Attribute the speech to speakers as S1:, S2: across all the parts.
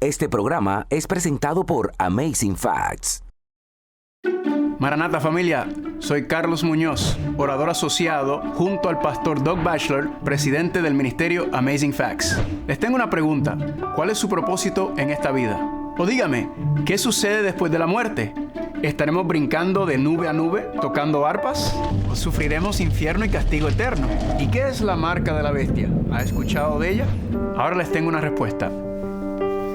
S1: Este programa es presentado por Amazing Facts.
S2: Maranata familia, soy Carlos Muñoz, orador asociado junto al pastor Doug Batchelor, presidente del ministerio Amazing Facts. Les tengo una pregunta, ¿cuál es su propósito en esta vida? O dígame, ¿qué sucede después de la muerte? ¿Estaremos brincando de nube a nube, tocando arpas? ¿O sufriremos infierno y castigo eterno? ¿Y qué es la marca de la bestia? ¿Ha escuchado de ella? Ahora les tengo una respuesta.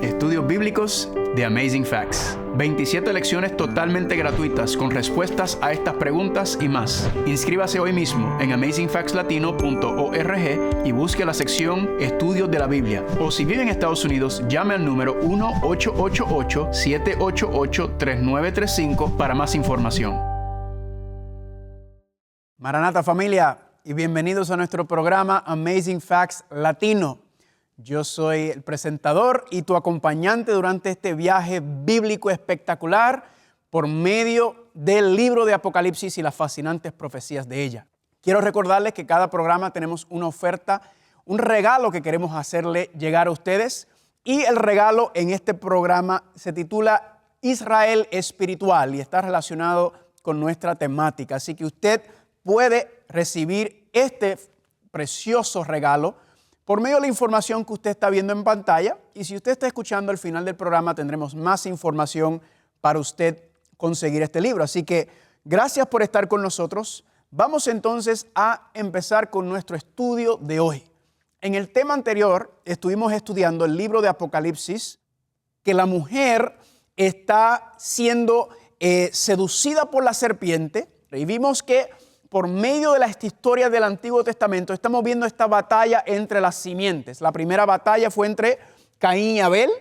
S2: Estudios bíblicos de Amazing Facts. 27 lecciones totalmente gratuitas con respuestas a estas preguntas y más. Inscríbase hoy mismo en amazingfactslatino.org y busque la sección Estudios de la Biblia. O si vive en Estados Unidos, llame al número 1-888-788-3935 para más información. Maranata familia, y bienvenidos a nuestro programa Amazing Facts Latino. Yo soy el presentador y tu acompañante durante este viaje bíblico espectacular por medio del libro de Apocalipsis y las fascinantes profecías de ella. Quiero recordarles que cada programa tenemos una oferta, un regalo que queremos hacerle llegar a ustedes. Y el regalo en este programa se titula Israel Espiritual y está relacionado con nuestra temática. Así que usted puede recibir este precioso regalo por medio de la información que usted está viendo en pantalla. Y si usted está escuchando al final del programa, tendremos más información para usted conseguir este libro. Así que gracias por estar con nosotros. Vamos entonces a empezar con nuestro estudio de hoy. En el tema anterior estuvimos estudiando el libro de Apocalipsis, que la mujer está siendo seducida por la serpiente. Y vimos que por medio de las historias del Antiguo Testamento estamos viendo esta batalla entre las simientes. La primera batalla fue entre Caín y Abel,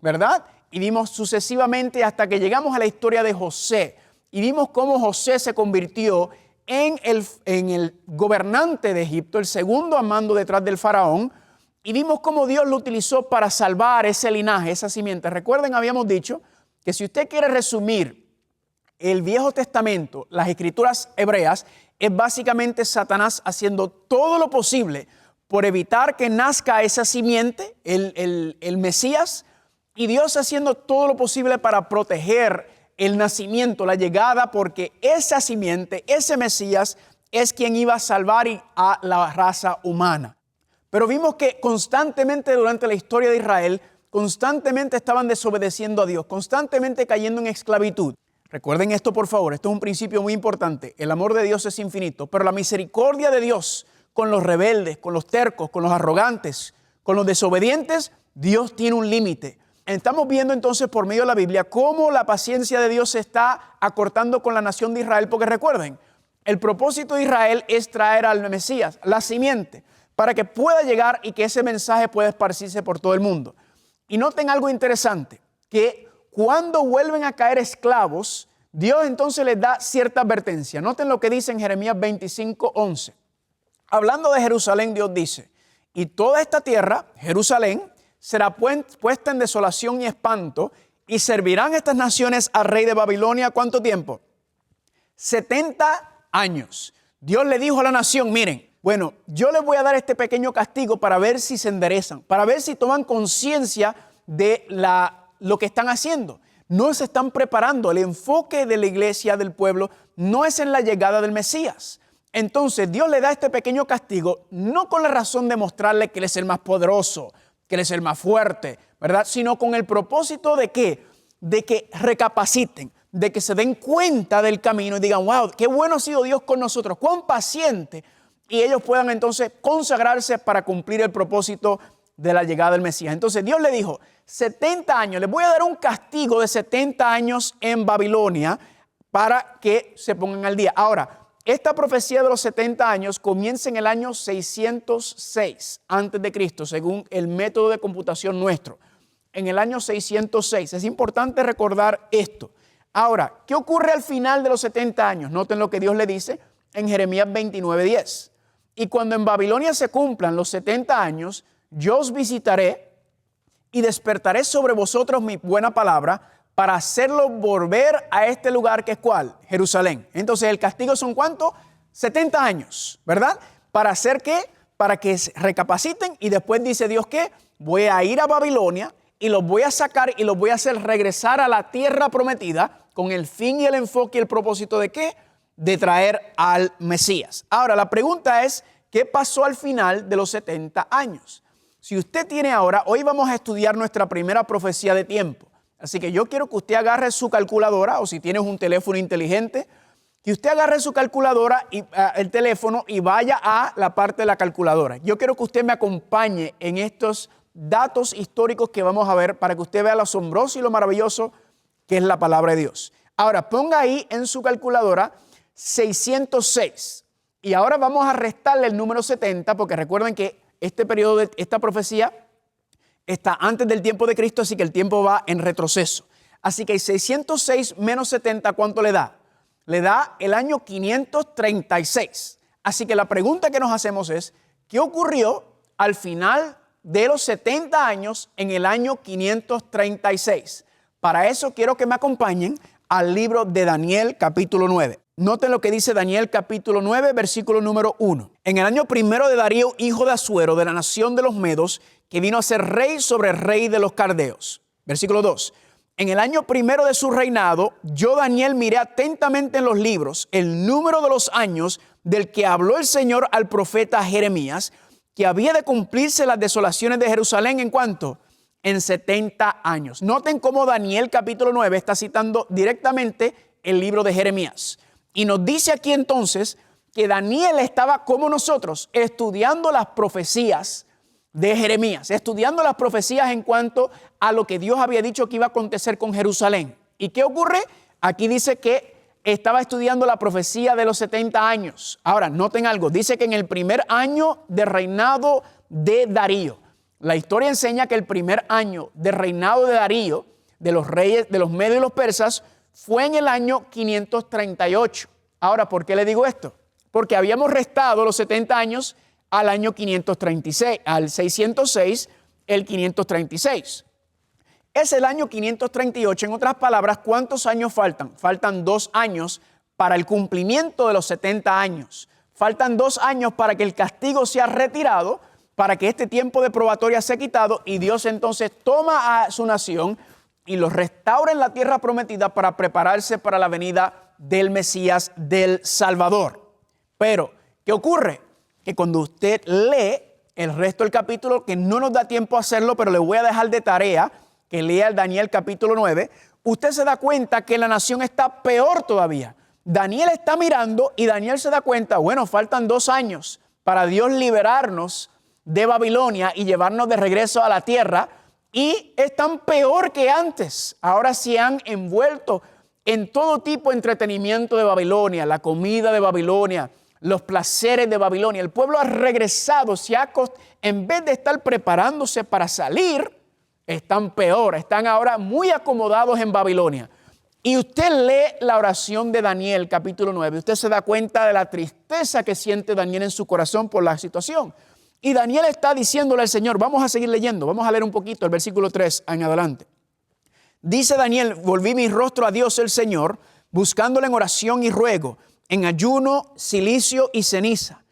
S2: ¿verdad? Y vimos sucesivamente hasta que llegamos a la historia de José. Y vimos cómo José se convirtió en el gobernante de Egipto, el segundo a mando detrás del faraón. Y vimos cómo Dios lo utilizó para salvar ese linaje, esa simiente. Recuerden, habíamos dicho que si usted quiere resumir el Viejo Testamento, las Escrituras hebreas, es básicamente Satanás haciendo todo lo posible por evitar que nazca esa simiente, el Mesías, y Dios haciendo todo lo posible para proteger el nacimiento, la llegada, porque esa simiente, ese Mesías, es quien iba a salvar a la raza humana. Pero vimos que constantemente durante la historia de Israel, constantemente estaban desobedeciendo a Dios, constantemente cayendo en esclavitud. Recuerden esto, por favor, esto es un principio muy importante. El amor de Dios es infinito, pero la misericordia de Dios con los rebeldes, con los tercos, con los arrogantes, con los desobedientes, Dios tiene un límite. Estamos viendo entonces por medio de la Biblia cómo la paciencia de Dios se está acortando con la nación de Israel, porque recuerden, el propósito de Israel es traer al Mesías, la simiente, para que pueda llegar y que ese mensaje pueda esparcirse por todo el mundo. Y noten algo interesante, que cuando vuelven a caer esclavos, Dios entonces les da cierta advertencia. Noten lo que dice en Jeremías 25:11. Hablando de Jerusalén, Dios dice: y toda esta tierra, Jerusalén, será puesta en desolación y espanto, y servirán estas naciones al rey de Babilonia, ¿cuánto tiempo? 70 años. Dios le dijo a la nación: miren, bueno, yo les voy a dar este pequeño castigo para ver si se enderezan, para ver si toman conciencia de lo que están haciendo. No se están preparando. El enfoque de la iglesia, del pueblo, no es en la llegada del Mesías. Entonces Dios le da este pequeño castigo, no con la razón de mostrarle que Él es el más poderoso, que Él es el más fuerte, ¿verdad? Sino con el propósito de ¿qué? De que recapaciten, de que se den cuenta del camino y digan: wow, qué bueno ha sido Dios con nosotros, cuán paciente. Y ellos puedan entonces consagrarse para cumplir el propósito de la llegada del Mesías. Entonces Dios le dijo: 70 años, les voy a dar un castigo de 70 años en Babilonia para que se pongan al día. Ahora, esta profecía de los 70 años comienza en el año 606 antes de Cristo, según el método de computación nuestro. En el año 606. Es importante recordar esto. Ahora, ¿qué ocurre al final de los 70 años? Noten lo que Dios le dice en Jeremías 29:10. Y cuando en Babilonia se cumplan los 70 años, yo os visitaré y despertaré sobre vosotros mi buena palabra para hacerlo volver a este lugar que es ¿cuál? Jerusalén. Entonces el castigo son ¿cuánto? 70 años, ¿verdad? ¿Para hacer qué? Para que recapaciten y después dice Dios que voy a ir a Babilonia y los voy a sacar y los voy a hacer regresar a la tierra prometida con el fin y el enfoque y el propósito de ¿qué? De traer al Mesías. Ahora, la pregunta es, ¿qué pasó al final de los 70 años? Si usted tiene ahora, hoy vamos a estudiar nuestra primera profecía de tiempo. Así que yo quiero que usted agarre su calculadora, o si tienes un teléfono inteligente, que usted agarre su calculadora y el teléfono y vaya a la parte de la calculadora. Yo quiero que usted me acompañe en estos datos históricos que vamos a ver para que usted vea lo asombroso y lo maravilloso que es la palabra de Dios. Ahora, ponga ahí en su calculadora 606. Y ahora vamos a restarle el número 70, porque recuerden que este periodo de esta profecía está antes del tiempo de Cristo, así que el tiempo va en retroceso. Así que 606 menos 70, ¿cuánto le da? Le da el año 536. Así que la pregunta que nos hacemos es, ¿qué ocurrió al final de los 70 años en el año 536? Para eso quiero que me acompañen al libro de Daniel capítulo 9. Noten lo que dice Daniel capítulo 9, versículo número 1. En el año primero de Darío, hijo de Asuero, de la nación de los Medos, que vino a ser rey sobre el rey de los Caldeos. Versículo 2. En el año primero de su reinado, yo Daniel miré atentamente en los libros el número de los años del que habló el Señor al profeta Jeremías, que había de cumplirse las desolaciones de Jerusalén en cuánto? En 70 años. Noten cómo Daniel capítulo 9 está citando directamente el libro de Jeremías. Y nos dice aquí entonces que Daniel estaba como nosotros estudiando las profecías de Jeremías, estudiando las profecías en cuanto a lo que Dios había dicho que iba a acontecer con Jerusalén. ¿Y qué ocurre? Aquí dice que estaba estudiando la profecía de los 70 años. Ahora, noten algo, dice que en el primer año de reinado de Darío, la historia enseña que el primer año de reinado de Darío, de los reyes, de los medios y los persas, fue en el año 538. Ahora, ¿por qué le digo esto? Porque habíamos restado los 70 años al año 536, al 606, el 536. Es el año 538, en otras palabras, ¿cuántos años faltan? Faltan 2 años para el cumplimiento de los 70 años. Faltan 2 años para que el castigo sea retirado, para que este tiempo de probatoria sea quitado y Dios entonces toma a su nación y los restaura en la tierra prometida para prepararse para la venida del Mesías, del Salvador. Pero, ¿qué ocurre? Que cuando usted lee el resto del capítulo, que no nos da tiempo a hacerlo, pero le voy a dejar de tarea que lea el Daniel capítulo 9, usted se da cuenta que la nación está peor todavía. Daniel está mirando y Daniel se da cuenta, bueno, faltan 2 años para Dios liberarnos de Babilonia y llevarnos de regreso a la tierra, y están peor que antes. Ahora se han envuelto en todo tipo de entretenimiento de Babilonia, la comida de Babilonia, los placeres de Babilonia. El pueblo ha regresado, en vez de estar preparándose para salir, están peor, están ahora muy acomodados en Babilonia. Y usted lee la oración de Daniel capítulo 9, usted se da cuenta de la tristeza que siente Daniel en su corazón por la situación. Y Daniel está diciéndole al Señor, vamos a seguir leyendo, vamos a leer un poquito el versículo 3 en adelante. Dice Daniel, volví mi rostro a Dios el Señor, buscándole en oración y ruego, en ayuno, cilicio y ceniza.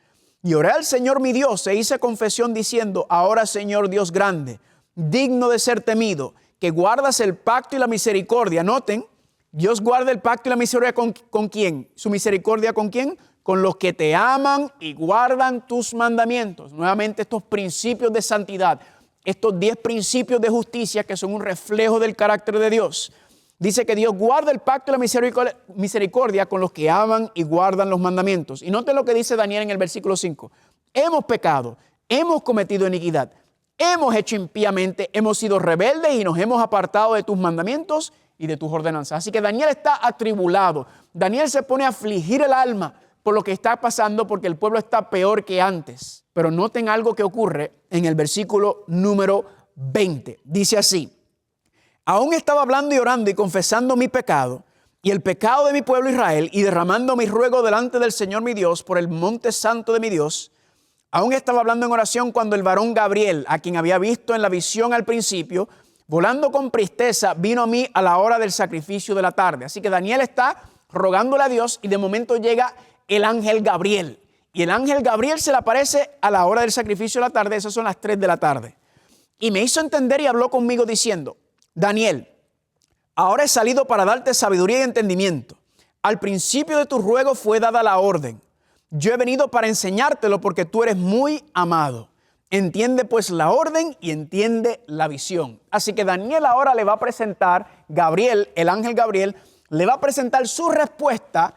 S2: Y oré al Señor mi Dios e hice confesión diciendo, ahora Señor Dios grande, digno de ser temido, que guardas el pacto y la misericordia. Noten, Dios guarda el pacto y la misericordia ¿con quién? ¿Su misericordia con quién? Con los que te aman y guardan tus mandamientos. Nuevamente estos principios de santidad, estos 10 principios de justicia que son un reflejo del carácter de Dios. Dice que Dios guarda el pacto y la misericordia con los que aman y guardan los mandamientos. Y noten lo que dice Daniel en el versículo 5. Hemos pecado, hemos cometido iniquidad, hemos hecho impíamente, hemos sido rebeldes y nos hemos apartado de tus mandamientos y de tus ordenanzas. Así que Daniel está atribulado. Daniel se pone a afligir el alma por lo que está pasando, porque el pueblo está peor que antes. Pero noten algo que ocurre en el versículo número 20. Dice así, aún estaba hablando y orando y confesando mi pecado y el pecado de mi pueblo Israel y derramando mi ruego delante del Señor mi Dios por el monte santo de mi Dios. Aún estaba hablando en oración cuando el varón Gabriel, a quien había visto en la visión al principio, volando con presteza, vino a mí a la hora del sacrificio de la tarde. Así que Daniel está rogándole a Dios y de momento llega el ángel Gabriel. Y el ángel Gabriel se le aparece a la hora del sacrificio de la tarde, esas son las 3 de la tarde. Y me hizo entender y habló conmigo diciendo: Daniel, ahora he salido para darte sabiduría y entendimiento. Al principio de tu ruego fue dada la orden. Yo he venido para enseñártelo porque tú eres muy amado. Entiende pues la orden y entiende la visión. Así que Daniel ahora le va a presentar, Gabriel, el ángel Gabriel, le va a presentar su respuesta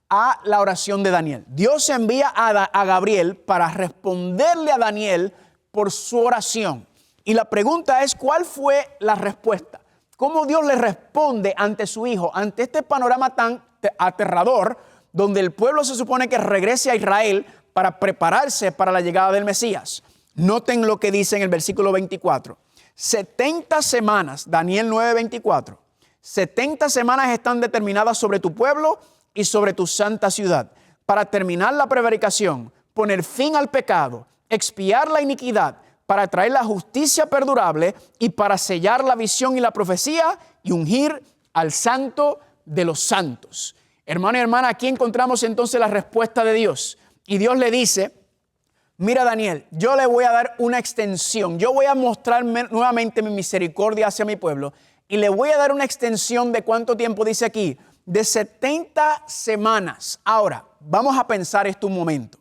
S2: a la oración de Daniel. Dios envía a Gabriel para responderle a Daniel por su oración. Y la pregunta es, ¿cuál fue la respuesta? ¿Cómo Dios le responde ante su hijo, ante este panorama tan aterrador, donde el pueblo se supone que regrese a Israel para prepararse para la llegada del Mesías? Noten lo que dice en el versículo 24. 70 semanas, Daniel 9:24. 70 semanas están determinadas sobre tu pueblo y sobre tu santa ciudad, para terminar la prevaricación, poner fin al pecado, expiar la iniquidad, para traer la justicia perdurable y para sellar la visión y la profecía y ungir al santo de los santos. Hermano y hermana, aquí encontramos entonces la respuesta de Dios. Y Dios le dice: mira, Daniel, yo le voy a dar una extensión. Yo voy a mostrar nuevamente mi misericordia hacia mi pueblo y le voy a dar una extensión de ¿cuánto tiempo dice aquí? De 70 semanas. Ahora, vamos a pensar esto un momento.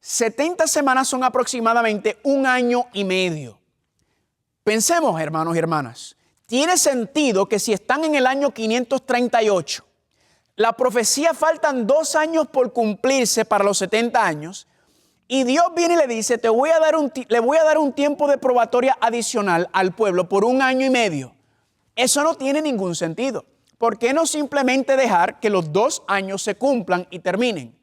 S2: 70 semanas son aproximadamente 1 año y medio. Pensemos, hermanos y hermanas, tiene sentido que si están en el año 538, la profecía faltan 2 años por cumplirse para los 70 años, y Dios viene y le dice: le voy a dar un tiempo de probatoria adicional al pueblo por 1 año y medio. Eso no tiene ningún sentido. ¿Por qué no simplemente dejar que los 2 años se cumplan y terminen?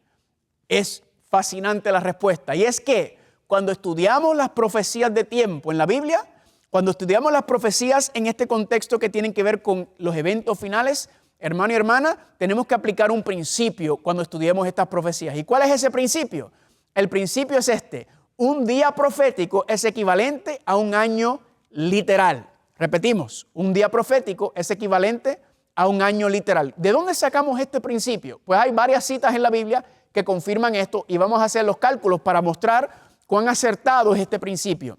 S2: Es fascinante la respuesta. Y es que cuando estudiamos las profecías de tiempo en la Biblia, cuando estudiamos las profecías en este contexto que tienen que ver con los eventos finales, hermano y hermana, tenemos que aplicar un principio cuando estudiemos estas profecías. ¿Y cuál es ese principio? El principio es este: un día profético es equivalente a 1 año literal. Repetimos, un día profético es equivalente a 1 año literal. ¿De dónde sacamos este principio? Pues hay varias citas en la Biblia que confirman esto y vamos a hacer los cálculos para mostrar cuán acertado es este principio.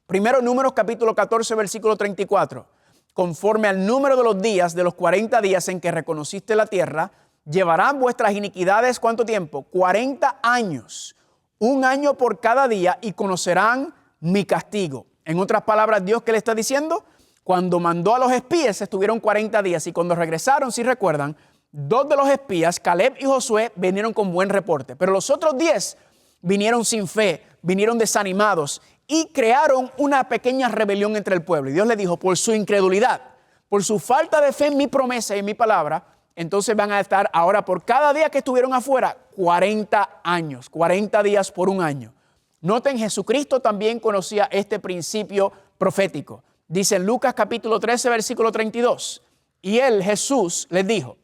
S2: Primero, Números capítulo 14, versículo 34. Conforme al número de los días, de los 40 días en que reconociste la tierra, llevarán vuestras iniquidades, ¿cuánto tiempo? 40 años. 1 año por cada día, y conocerán mi castigo. En otras palabras, Dios, ¿qué le está diciendo? Cuando mandó a los espías estuvieron 40 días y cuando regresaron, si recuerdan, 2 de los espías, Caleb y Josué, vinieron con buen reporte. Pero los otros 10 vinieron sin fe, vinieron desanimados y crearon una pequeña rebelión entre el pueblo. Y Dios le dijo: por su incredulidad, por su falta de fe en mi promesa y en mi palabra, entonces van a estar ahora por cada día que estuvieron afuera 40 años, 40 días por 1 año. Noten, Jesucristo también conocía este principio profético. Dice en Lucas capítulo 13, versículo 32. Y él, Jesús, les dijo: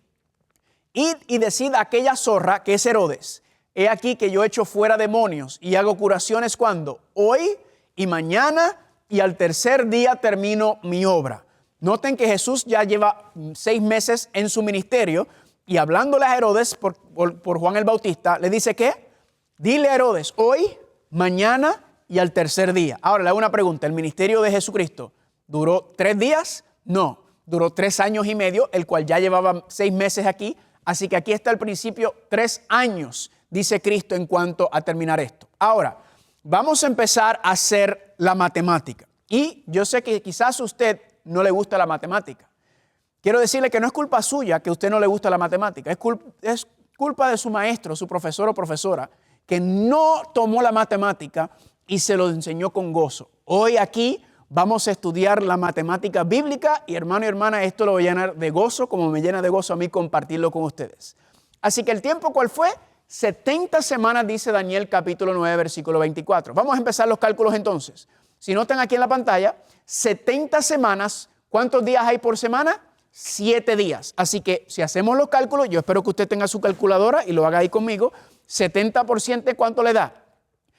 S2: id y decid a aquella zorra que es Herodes: he aquí que yo echo fuera demonios y hago curaciones, ¿cuándo? Hoy y mañana, y al tercer día termino mi obra. Noten que Jesús ya lleva 6 meses en su ministerio y hablándole a Herodes por Juan el Bautista, le dice ¿qué? Dile a Herodes: hoy, mañana y al tercer día. Ahora le hago una pregunta: ¿el ministerio de Jesucristo duró 3 días? No, duró 3 años y medio, el cual ya llevaba 6 meses aquí. Así que aquí está el principio: 3 años, dice Cristo, en cuanto a terminar esto. Ahora, vamos a empezar a hacer la matemática. Y yo sé que quizás a usted no le gusta la matemática. Quiero decirle que no es culpa suya que a usted no le gusta la matemática. Es culpa de su maestro, su profesor o profesora, que no tomó la matemática y se lo enseñó con gozo. Hoy aquí vamos a estudiar la matemática bíblica y hermano y hermana, esto lo voy a llenar de gozo como me llena de gozo a mí compartirlo con ustedes. Así que el tiempo, ¿cuál fue? 70 semanas, dice Daniel capítulo 9, versículo 24. Vamos a empezar los cálculos entonces. Si notan aquí en la pantalla, 70 semanas, ¿cuántos días hay por semana? 7 días. Así que si hacemos los cálculos, yo espero que usted tenga su calculadora y lo haga ahí conmigo. 70%, ¿cuánto le da?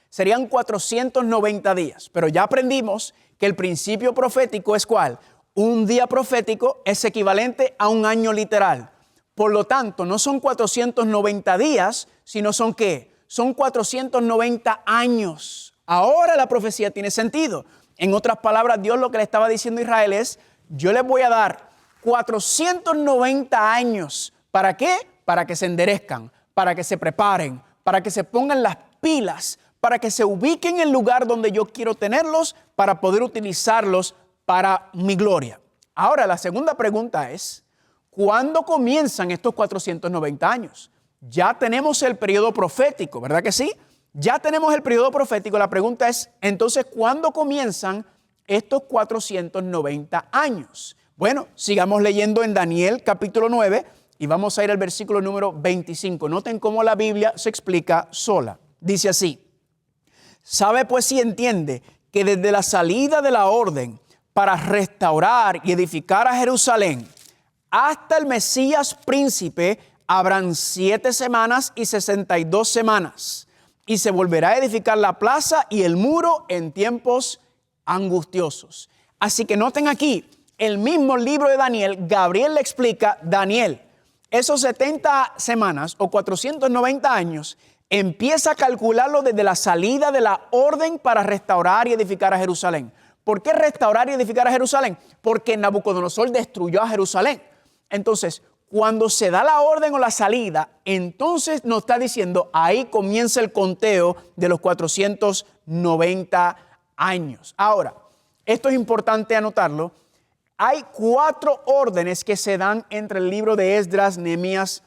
S2: Serían 490 días. Pero ya aprendimos que el principio profético es ¿cuál? Un día profético es equivalente a 1 año literal. Por lo tanto, no son 490 días, sino son ¿qué? Son 490 años. Ahora la profecía tiene sentido. En otras palabras, Dios lo que le estaba diciendo a Israel es, yo les voy a dar 490 años. ¿Para qué? Para que se enderezcan, para que se preparen, para que se pongan las pilas, para que se ubiquen en el lugar donde yo quiero tenerlos, para poder utilizarlos para mi gloria. Ahora, la segunda pregunta es, ¿cuándo comienzan estos 490 años? Ya tenemos el periodo profético, ¿verdad que sí? Ya tenemos el periodo profético. La pregunta es, entonces, ¿cuándo comienzan estos 490 años? Bueno, sigamos leyendo en Daniel capítulo 9 y vamos a ir al versículo número 25. Noten cómo la Biblia se explica sola. Dice así, sabe pues y entiende que desde la salida de la orden para restaurar y edificar a Jerusalén hasta el Mesías príncipe habrán 7 semanas y 62 semanas. Y se volverá a edificar la plaza y el muro en tiempos angustiosos. Así que noten aquí, el mismo libro de Daniel, Gabriel le explica, Daniel, esos 70 semanas o 490 años, empieza a calcularlo desde la salida de la orden para restaurar y edificar a Jerusalén. ¿Por qué restaurar y edificar a Jerusalén? Porque Nabucodonosor destruyó a Jerusalén. Entonces, cuando se da la orden o la salida, entonces nos está diciendo, ahí comienza el conteo de los 490 años. Ahora, esto es importante anotarlo. Hay 4 órdenes que se dan entre el libro de Esdras, Nehemías.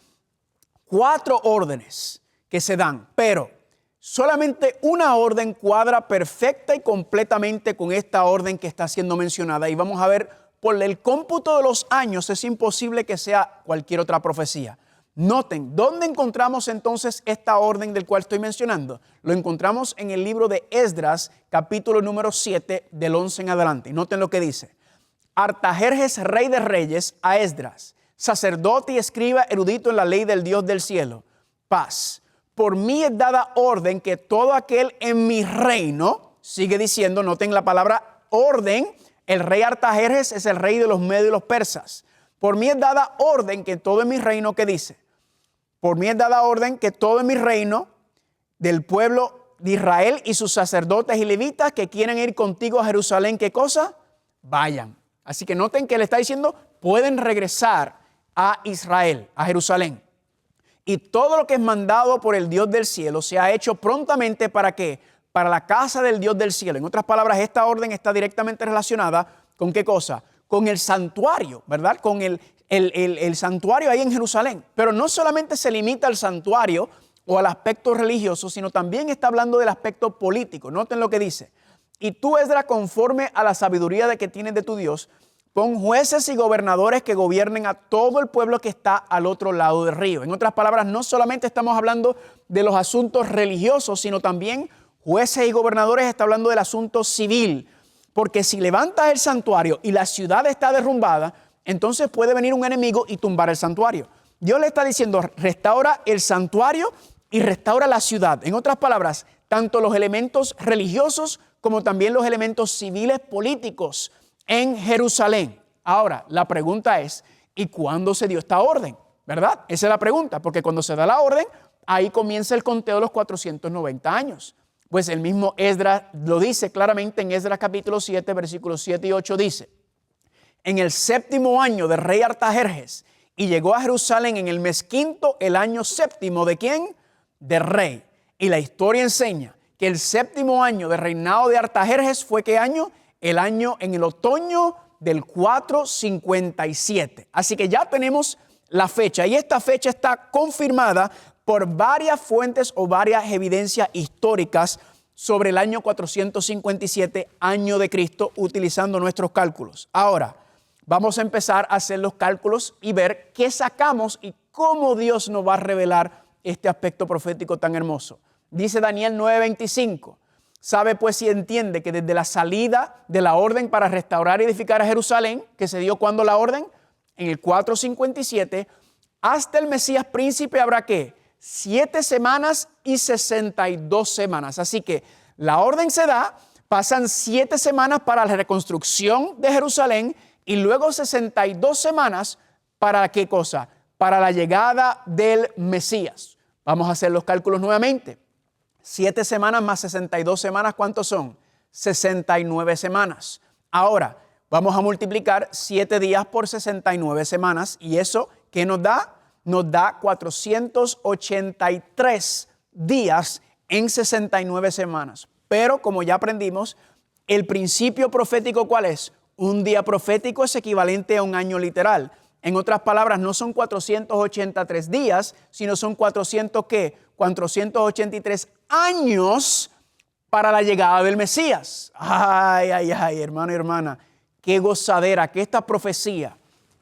S2: 4 órdenes que se dan, pero solamente una orden cuadra perfecta y completamente con esta orden que está siendo mencionada. Y vamos a ver, por el cómputo de los años es imposible que sea cualquier otra profecía. Noten, ¿dónde encontramos entonces esta orden del cual estoy mencionando? Lo encontramos en el libro de Esdras, capítulo número 7, del 11 en adelante. Y noten lo que dice. Artajerjes, rey de reyes, a Esdras, sacerdote y escriba erudito en la ley del Dios del cielo. Paz. Por mí es dada orden que todo aquel en mi reino, sigue diciendo, noten la palabra orden. El rey Artajerjes es el rey de los medios y los persas. Por mí es dada orden que todo en mi reino, ¿qué dice? Por mí es dada orden que todo en mi reino del pueblo de Israel y sus sacerdotes y levitas que quieren ir contigo a Jerusalén, ¿qué cosa? Vayan. Así que noten que le está diciendo, pueden regresar a Israel, a Jerusalén. Y todo lo que es mandado por el Dios del cielo se ha hecho prontamente ¿para qué? Para la casa del Dios del cielo. En otras palabras, esta orden está directamente relacionada ¿con qué cosa? Con el santuario, ¿verdad? Con el santuario ahí en Jerusalén. Pero no solamente se limita al santuario o al aspecto religioso, sino también está hablando del aspecto político. Noten lo que dice. Y tú, Esdras, conforme a la sabiduría de que tienes de tu Dios, pon jueces y gobernadores que gobiernen a todo el pueblo que está al otro lado del río. En otras palabras, no solamente estamos hablando de los asuntos religiosos, sino también jueces y gobernadores está hablando del asunto civil. Porque si levantas el santuario y la ciudad está derrumbada, entonces puede venir un enemigo y tumbar el santuario. Dios le está diciendo, restaura el santuario y restaura la ciudad. En otras palabras, tanto los elementos religiosos como también los elementos civiles políticos en Jerusalén. Ahora, la pregunta es, ¿y cuándo se dio esta orden? ¿Verdad? Esa es la pregunta, porque cuando se da la orden, ahí comienza el conteo de los 490 años. Pues el mismo Esdras lo dice claramente en Esdras capítulo 7, versículos 7 y 8 dice, en el 7º año del rey Artajerjes, y llegó a Jerusalén en el mes 5º, el año 7º, ¿de quién? Del rey. Y la historia enseña que el 7º año de reinado de Artajerjes fue ¿qué año? El año en el otoño del 457. Así que ya tenemos la fecha y esta fecha está confirmada por varias fuentes o varias evidencias históricas sobre el año 457, año de Cristo, utilizando nuestros cálculos. Ahora, vamos a empezar a hacer los cálculos y ver qué sacamos y cómo Dios nos va a revelar este aspecto profético tan hermoso. Dice Daniel 9:25. Sabe pues y entiende que desde la salida de la orden para restaurar y edificar a Jerusalén, que se dio cuando la orden, en el 457, hasta el Mesías príncipe habrá ¿qué? 7 semanas y 62 semanas. Así que la orden se da, pasan 7 semanas para la reconstrucción de Jerusalén y luego 62 semanas para ¿qué cosa? Para la llegada del Mesías. Vamos a hacer los cálculos nuevamente. 7 semanas más 62 semanas, ¿cuántos son? 69 semanas. Ahora, vamos a multiplicar 7 días por 69 semanas y eso, ¿qué nos da? Nos da 483 días en 69 semanas. Pero como ya aprendimos, el principio profético, ¿cuál es? Un día profético es equivalente a un año literal. En otras palabras, no son 483 días, sino son 483 años para la llegada del Mesías. Ay, ay, ay, hermano y hermana, qué gozadera que esta profecía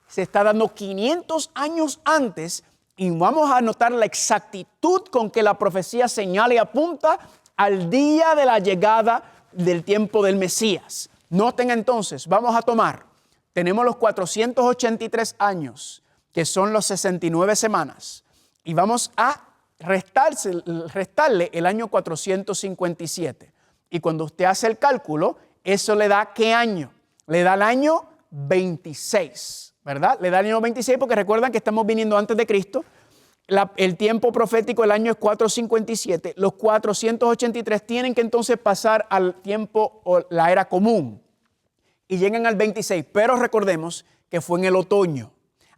S2: se está dando 500 años antes y vamos a notar la exactitud con que la profecía señala y apunta al día de la llegada del tiempo del Mesías. Noten entonces, vamos a tomar, tenemos los 483 años, que son los 69 semanas, y vamos a restarle el año 457. Y cuando usted hace el cálculo, eso le da ¿qué año? Le da el año 26, ¿verdad? Le da el año 26 porque recuerdan que estamos viniendo antes de Cristo. El tiempo profético, el año es 457. Los 483 tienen que entonces pasar al tiempo o la era común y llegan al 26. Pero recordemos que fue en el otoño.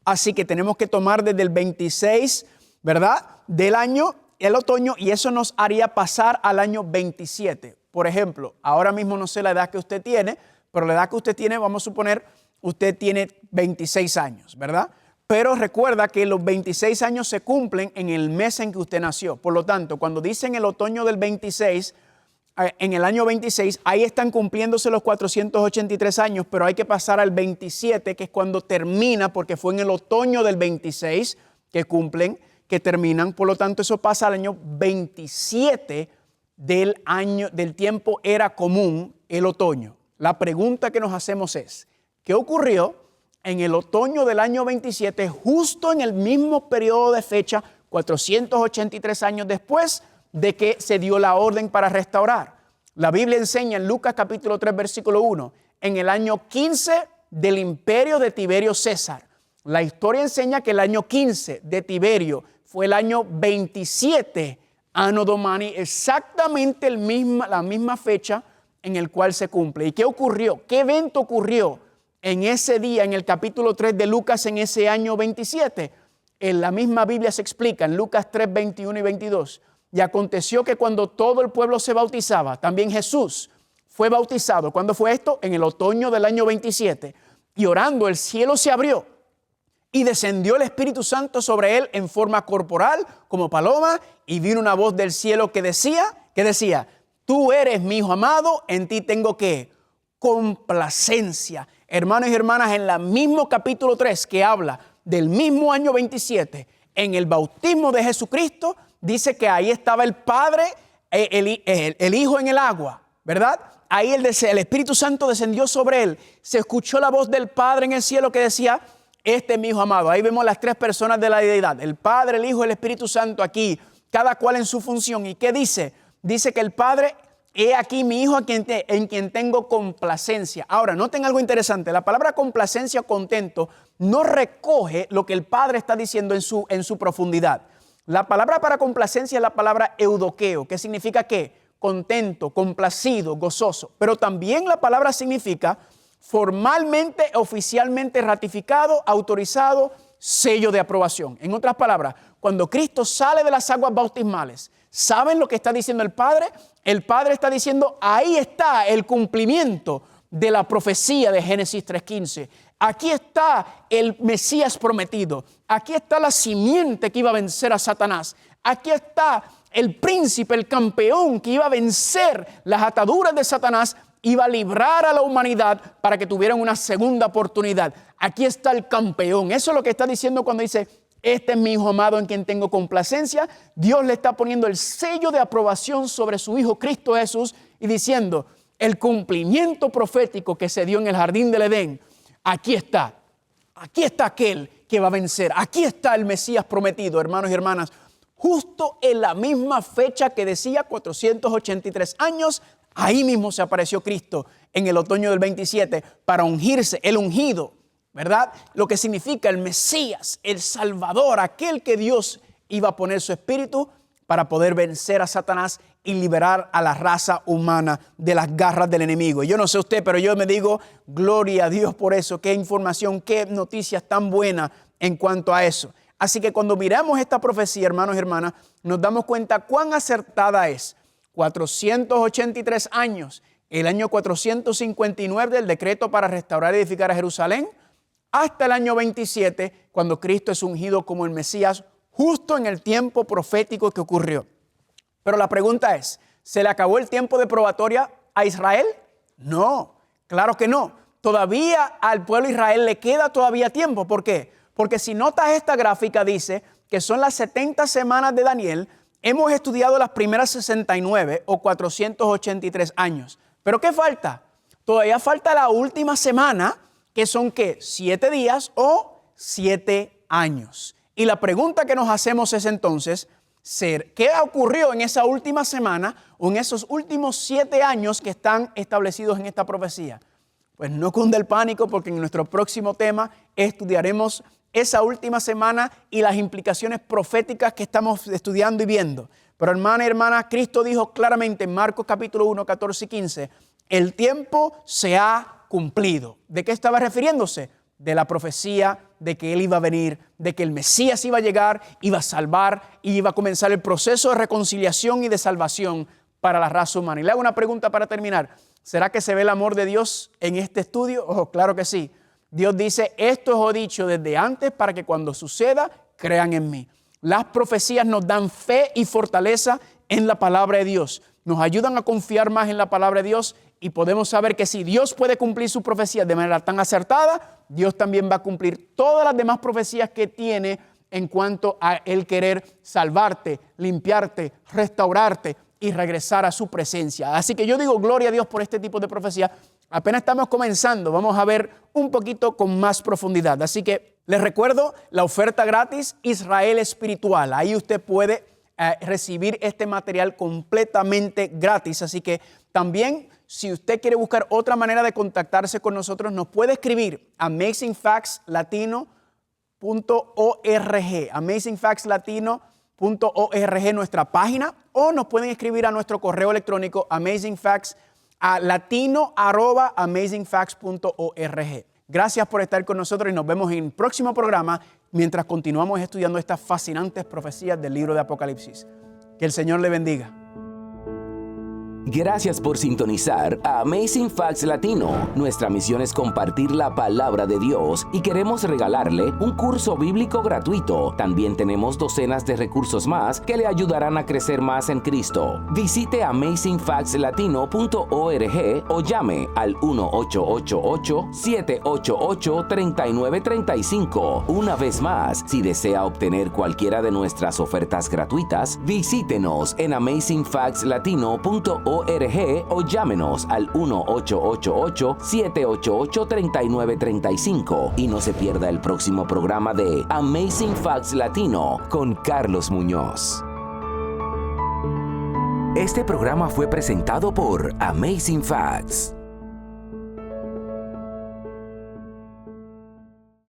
S2: Así que tenemos que tomar desde el 26, ¿verdad? Del año, el otoño, y eso nos haría pasar al año 27. Por ejemplo, ahora mismo no sé la edad que usted tiene, pero la edad que usted tiene, vamos a suponer, usted tiene 26 años, ¿verdad? Pero recuerda que los 26 años se cumplen en el mes en que usted nació. Por lo tanto, cuando dicen el otoño del 26, en el año 26, ahí están cumpliéndose los 483 años, pero hay que pasar al 27, que es cuando termina, porque fue en el otoño del 26 que cumplen, que terminan. Por lo tanto, eso pasa al año 27 del tiempo era común, el otoño. La pregunta que nos hacemos es, ¿qué ocurrió en el otoño del año 27, justo en el mismo periodo de fecha, 483 años después de que se dio la orden para restaurar? La Biblia enseña en Lucas capítulo 3, versículo 1, en el año 15 del imperio de Tiberio César. La historia enseña que el año 15 de Tiberio fue el año 27 Anno Domini, exactamente la misma fecha en el cual se cumple. ¿Y qué ocurrió? ¿Qué evento ocurrió en ese día, en el capítulo 3 de Lucas, en ese año 27? En la misma Biblia se explica, en Lucas 3, 21 y 22. Y aconteció que cuando todo el pueblo se bautizaba, también Jesús fue bautizado. ¿Cuándo fue esto? En el otoño del año 27. Y orando, el cielo se abrió y descendió el Espíritu Santo sobre él en forma corporal, como paloma, y vino una voz del cielo que decía, tú eres mi hijo amado, en ti tengo ¿qué? Complacencia. Hermanos y hermanas, en el mismo capítulo 3 que habla del mismo año 27, en el bautismo de Jesucristo, dice que ahí estaba el Padre, el Hijo en el agua, ¿verdad? Ahí el Espíritu Santo descendió sobre él. Se escuchó la voz del Padre en el cielo que decía, este es mi Hijo amado. Ahí vemos las tres personas de la deidad, el Padre, el Hijo y el Espíritu Santo aquí, cada cual en su función. ¿Y qué dice? Dice que el Padre, he aquí mi Hijo en quien tengo complacencia. Ahora, noten algo interesante. La palabra complacencia o contento no recoge lo que el Padre está diciendo en su profundidad. La palabra para complacencia es la palabra eudoqueo, que significa ¿qué? Contento, complacido, gozoso. Pero también la palabra significa formalmente, oficialmente ratificado, autorizado, sello de aprobación. En otras palabras, cuando Cristo sale de las aguas bautismales, ¿saben lo que está diciendo el Padre? El Padre está diciendo, ahí está el cumplimiento de la profecía de Génesis 3:15. Aquí está el Mesías prometido. Aquí está la simiente que iba a vencer a Satanás. Aquí está el príncipe, el campeón que iba a vencer las ataduras de Satanás, iba a librar a la humanidad para que tuvieran una segunda oportunidad. Aquí está el campeón. Eso es lo que está diciendo cuando dice, este es mi Hijo amado en quien tengo complacencia. Dios le está poniendo el sello de aprobación sobre su Hijo Cristo Jesús y diciendo, el cumplimiento profético que se dio en el jardín del Edén, aquí está aquel que va a vencer. Aquí está el Mesías prometido, hermanos y hermanas. Justo en la misma fecha que decía 483 años, ahí mismo se apareció Cristo en el otoño del 27 para ungirse, el ungido, ¿verdad? Lo que significa el Mesías, el Salvador, aquel que Dios iba a poner su espíritu para poder vencer a Satanás y liberar a la raza humana de las garras del enemigo. Yo no sé usted, pero yo me digo, gloria a Dios por eso. Qué información, qué noticias tan buenas en cuanto a eso. Así que cuando miramos esta profecía, hermanos y hermanas, nos damos cuenta cuán acertada es. 483 años, el año 459 del decreto para restaurar y edificar a Jerusalén, hasta el año 27, cuando Cristo es ungido como el Mesías, justo en el tiempo profético que ocurrió. Pero la pregunta es, ¿se le acabó el tiempo de probatoria a Israel? No, claro que no. Todavía al pueblo de Israel le queda todavía tiempo. ¿Por qué? Porque si notas esta gráfica dice que son las 70 semanas de Daniel. Hemos estudiado las primeras 69 o 483 años. ¿Pero qué falta? Todavía falta la última semana, que son ¿qué? 7 días o 7 años. Y la pregunta que nos hacemos es entonces, ¿qué ocurrió en esa última semana o en esos últimos 7 años que están establecidos en esta profecía? Pues no cunde el pánico, porque en nuestro próximo tema estudiaremos esa última semana y las implicaciones proféticas que estamos estudiando y viendo. Pero hermana y hermana, Cristo dijo claramente en Marcos capítulo 1, 14 y 15, el tiempo se ha cumplido. ¿De qué estaba refiriéndose? De la profecía de que Él iba a venir, de que el Mesías iba a llegar, iba a salvar y iba a comenzar el proceso de reconciliación y de salvación para la raza humana. Y le hago una pregunta para terminar. ¿Será que se ve el amor de Dios en este estudio? Oh, claro que sí. Dios dice, esto os he dicho desde antes para que cuando suceda, crean en mí. Las profecías nos dan fe y fortaleza en la palabra de Dios. Nos ayudan a confiar más en la palabra de Dios y podemos saber que si Dios puede cumplir sus profecías de manera tan acertada, Dios también va a cumplir todas las demás profecías que tiene en cuanto a Él querer salvarte, limpiarte, restaurarte y regresar a su presencia. Así que yo digo gloria a Dios por este tipo de profecía. Apenas estamos comenzando, vamos a ver un poquito con más profundidad. Así que les recuerdo la oferta gratis Israel Espiritual. Ahí usted puede recibir este material completamente gratis. Así que también, si usted quiere buscar otra manera de contactarse con nosotros, nos puede escribir a amazingfactslatino.org. amazingfactslatino.org, nuestra página, o nos pueden escribir a nuestro correo electrónico latino@amazingfacts.org. Gracias por estar con nosotros y nos vemos en el próximo programa mientras continuamos estudiando estas fascinantes profecías del libro de Apocalipsis. Que el Señor le bendiga.
S1: Gracias por sintonizar a Amazing Facts Latino. Nuestra misión es compartir la palabra de Dios y queremos regalarle un curso bíblico gratuito. También tenemos docenas de recursos más que le ayudarán a crecer más en Cristo. Visite amazingfactslatino.org o llame al 1-888-788-3935. Una vez más, si desea obtener cualquiera de nuestras ofertas gratuitas, visítenos en amazingfactslatino.org o llámenos al 1-888-788-3935 y no se pierda el próximo programa de Amazing Facts Latino con Carlos Muñoz. Este programa fue presentado por Amazing Facts.